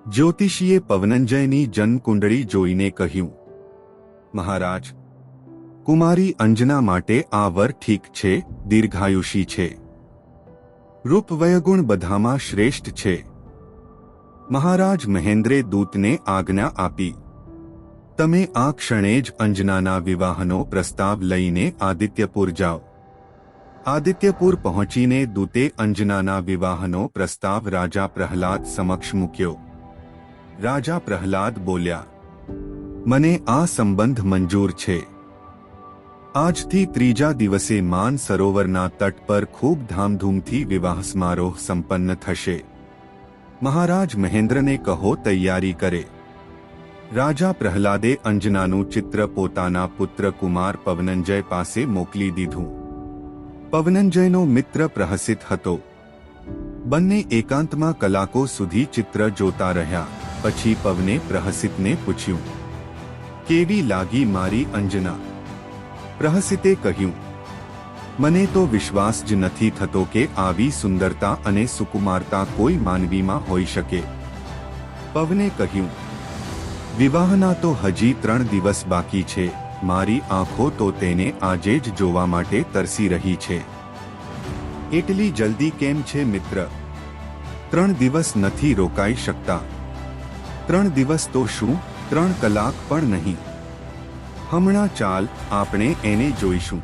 જ્યોતિષીએ પવનંજયની જન્મકુંડળી જોઈને કહ્યું, મહારાજ, કુમારી અંજના માટે આ વર ઠીક છે, દીર્ઘાયુષી છે, રૂપ વયગુણ બધામાં શ્રેષ્ઠ છે. મહારાજ મહેન્દ્રે દૂતને આજ્ઞા આપી, તમે આ ક્ષણે જ અંજનાના વિવાહનો પ્રસ્તાવ લઈને આદિત્યપુર જાઓ. આદિત્યપુર પહોંચીને દૂતે અંજનાના વિવાહનો પ્રસ્તાવ રાજા પ્રહલાદ સમક્ષ મૂક્યો. રાજા પ્રહલાદ બોલ્યા, મને આ સંબંધ મંજૂર છે. આજથી ત્રીજા દિવસે માન સરોવરના તટ પર ખૂબ ધામધૂમથી વિવાહ સમારોહ સંપન્ન થશે. મહારાજ મહેન્દ્રને કહો તૈયારી કરે. રાજા પ્રહલાદે અંજનાનું ચિત્ર પોતાના પુત્ર કુમાર પવનંજય પાસે મોકલી દીધું. પવનંજયનો મિત્ર પ્રહસિત હતો. બંને એકાંતમાં કલાકો સુધી ચિત્ર જોતા રહ્યા. પછી પવને પ્રહસિતને પૂછ્યું, કેવી લાગી મારી અંજના? પ્રહસિતે કહ્યું, મને તો વિશ્વાસ જ નથી થતો કે આવી સુંદરતા અને સુકુમારતા કોઈ માનવીમાં હોઈ શકે. પવને કહ્યું, વિવાહના તો હજી 3 દિવસ બાકી છે. મારી આંખો તો તેને આજે જ જોવા માટે તરસી રહી છે. એટલી જલ્દી કેમ છે મિત્ર? 3 દિવસ નથી રોકાઈ શકતા? 3 દિવસ તો શું, 3 કલાક પણ નહીં. હમણાં ચાલ, આપણે એને જોઈશું.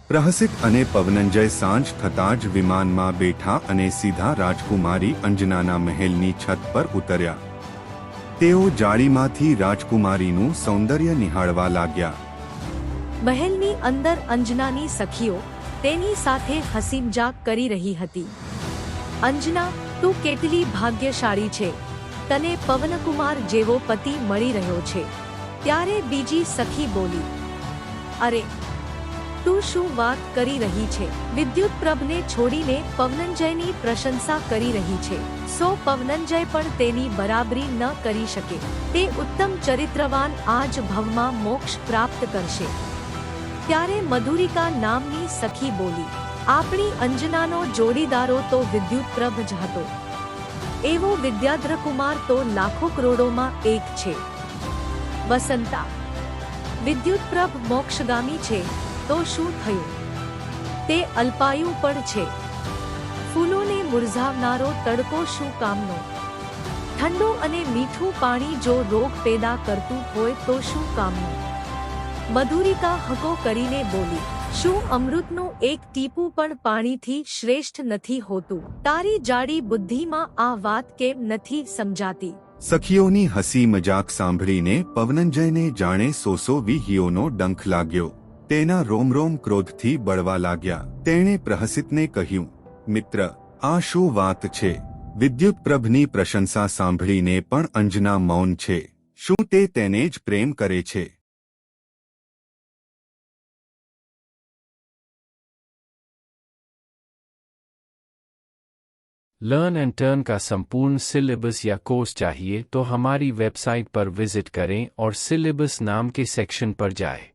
પ્રહસિત અને પવનંજય સાંજ થતાં જ વિમાનમાં બેઠા અને સીધા રાજકુમારી અંજનાના મહેલની છત પર ઉતર્યા. તેઓ જાળીમાંથી રાજકુમારીનું સૌંદર્ય નિહાળવા લાગ્યા. મહેલની અંદર અંજનાની સખીઓ તેની સાથે હસી મજાક કરી રહી હતી. અંજના, તું કેટલી ભાગ્યશાળી છે, તને પવનકુમાર જેવો પતિ મળી રહ્યો છે. ત્યારે બીજી સખી બોલી, અરે, તું શું વાત કરી રહી છે? વિદ્યુતપ્રભને છોડીને પવનંજયની પ્રશંસા કરી રહી છે. પવનંજય પણ તેની બરાબરી ન કરી શકે. તે ઉત્તમ ચરિત્રવાન આજ ભવમાં મોક્ષ પ્રાપ્ત કરશે. ત્યારે મધુરિકા નામની સખી બોલી, આપણી અંજનાનો જોડીદારો તો વિદ્યુતપ્રભ જ હતો. એવો વિદ્યાધ્રકુમાર તો લાખો કરોડોમાં એક છે. વસંતા, વિદ્યુતપ્રભ મોક્ષગામી છે તો શું થયું? તે અલ્પાયુ પણ છે. ફૂલોને મુરઝાવનારો તડકો શું કામનો? ઠંડુ અને મીઠું પાણી જો રોગ પેદા કરતું હોય તો શું કામનું? મધુરિકા હકો કરીને બોલી, શું અમૃતનું એક ટીપું પણ પાણીથી શ્રેષ્ઠ નથી હોતું? તારી જાડી બુદ્ધિમાં આ વાત કેમ નથી સમજાતી? સખીઓની હસી મજાક સાંભળીને પવનંજયને જાણે સોસો વીહિયોનો ડંખ લાગ્યો. તેના રોમ ક્રોધથી બળવા લાગ્યા. તેણે પ્રહસિતને કહ્યું, મિત્ર, આ શું વાત છે? વિદ્યુતપ્રભની પ્રશંસા સાંભળીને પણ અંજના મૌન છે. શું તે તેને જ પ્રેમ કરે છે? लर्न एंड टर्न का संपूर्ण सिलेबस या कोर्स चाहिए तो हमारी वेबसाइट पर विजिट करें और सिलेबस नाम के सेक्शन पर जाएं।